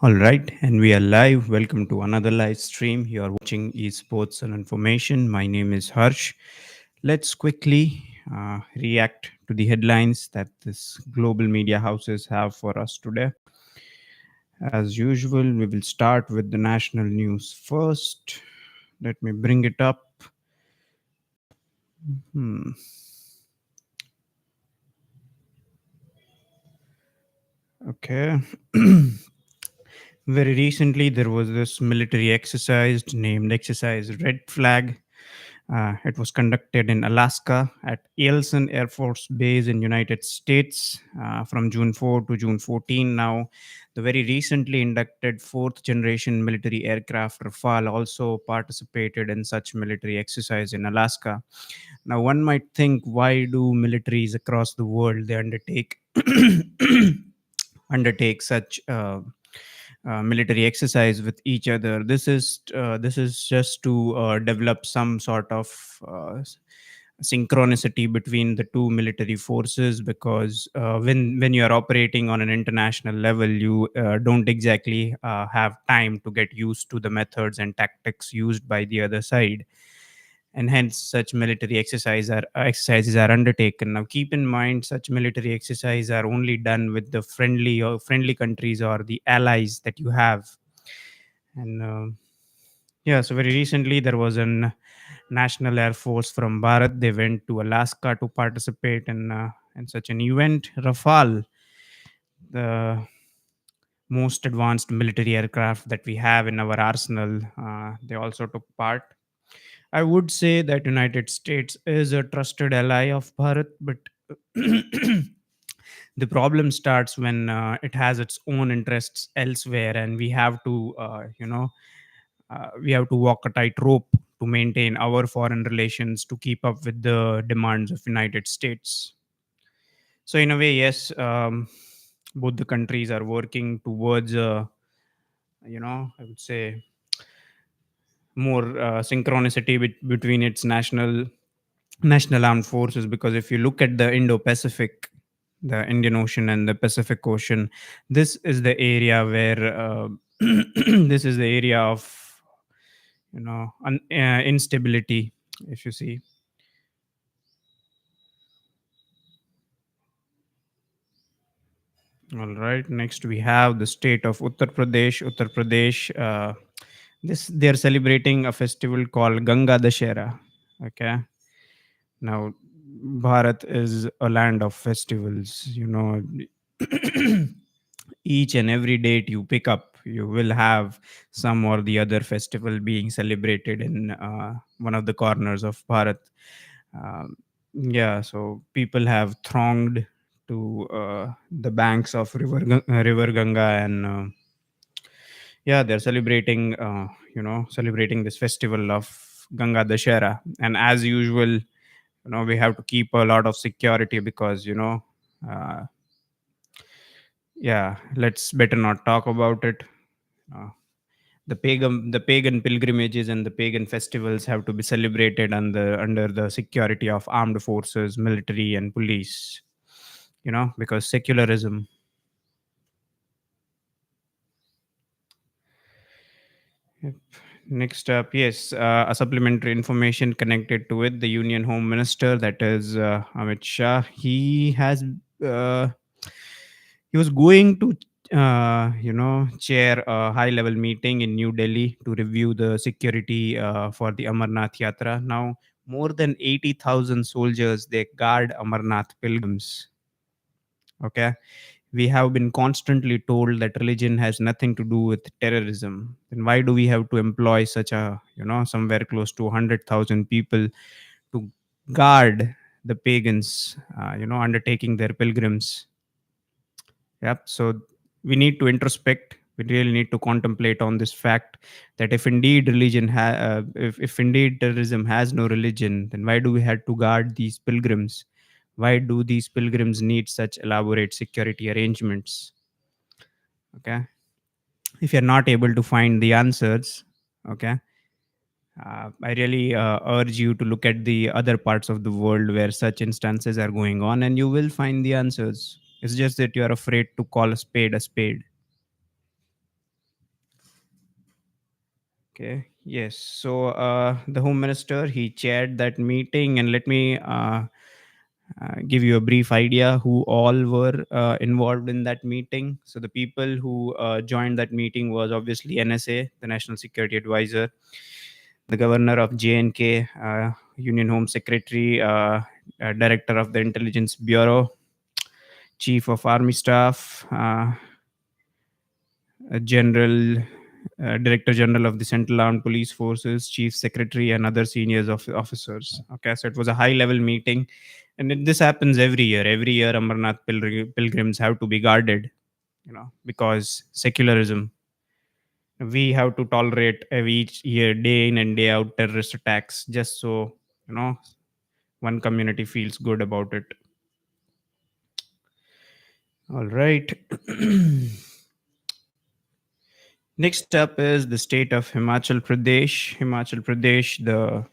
All right, and we are live. Welcome to another live stream. You are watching Esports and Information. My name is Harsh. Let's quickly react to the headlines that this global media houses have for us today. As usual, we will start with the national news first. Let me bring it up. Hmm. Okay. Very recently, there was this military exercise named Exercise Red Flag. It was conducted in Alaska at Eielson Air Force Base in United States from June 4 to June 14. Now, the very recently inducted fourth generation military aircraft Rafale also participated in such military exercise in Alaska. Now, one might think, why do militaries across the world they undertake undertake such military exercise with each other? This is just to develop some sort of synchronicity between the two military forces, because when you are operating on an international level, you don't exactly have time to get used to the methods and tactics used by the other side, and hence such military exercises are undertaken. Now, keep in mind, such military exercises are only done with the friendly countries or the allies that you have. And yeah, so very recently there was an National Air Force from Bharat. They went to Alaska to participate in such an event. Rafale, the most advanced military aircraft that we have in our arsenal, they also took part. I would say that United States is a trusted ally of Bharat, but the problem starts when it has its own interests elsewhere, and we have to walk a tightrope to maintain our foreign relations to keep up with the demands of United States. So, in a way, yes, both the countries are working towards, I would say, more synchronicity between its national armed forces, because if you look at the Indo-Pacific, the Indian Ocean and the Pacific Ocean, this is the area where this is the area of instability, if you see. All right, next we have the state of Uttar Pradesh. This They're celebrating a festival called Ganga Dashera. Okay. Now, Bharat is a land of festivals. Each and every date you pick up, you will have some or the other festival being celebrated in one of the corners of Bharat. Um, yeah, so people have thronged to the banks of River Ganga, and yeah, they're celebrating this festival of Ganga Dashera. And as usual, we have to keep a lot of security, because uh, yeah, let's better not talk about it. uh, the pagan pilgrimages and the pagan festivals have to be celebrated under the security of armed forces, military and police, because secularism. Yep. Next up, yes, a supplementary information connected to it. The Union Home Minister, that is Amit Shah, uh, he was going to chair a high level meeting in New Delhi to review the security for the Amarnath Yatra. Now, more than 80,000 soldiers, they guard Amarnath pilgrims. Okay, we have been constantly told that religion has nothing to do with terrorism. Then why do we have to employ such a, somewhere close to 100,000 people to guard the pagans, undertaking their pilgrims? Yep. So we need to introspect. We really need to contemplate on this fact that if indeed if indeed terrorism has no religion, then why do we have to guard these pilgrims? Why do these pilgrims need such elaborate security arrangements? Okay. If you're not able to find the answers, okay, I really urge you to look at the other parts of the world where such instances are going on, and you will find the answers. It's just that you are afraid to call a spade a spade. Okay. Yes. So the Home Minister he chaired that meeting, and let me give you a brief idea who all were involved in that meeting. So the people who joined that meeting was obviously NSA, the National Security Advisor, the Governor of JNK, Union Home Secretary, Director of the Intelligence Bureau, Chief of Army Staff, General Director General of the Central Armed Police Forces, Chief Secretary, and other seniors of officers. Okay, so it was a high-level meeting, and this happens every year. Every year, Amarnath pilgrims have to be guarded, because secularism. We have to tolerate each year, day in and day out, terrorist attacks, just so you know one community feels good about it. All right. Next up is the state of Himachal Pradesh. Himachal Pradesh, the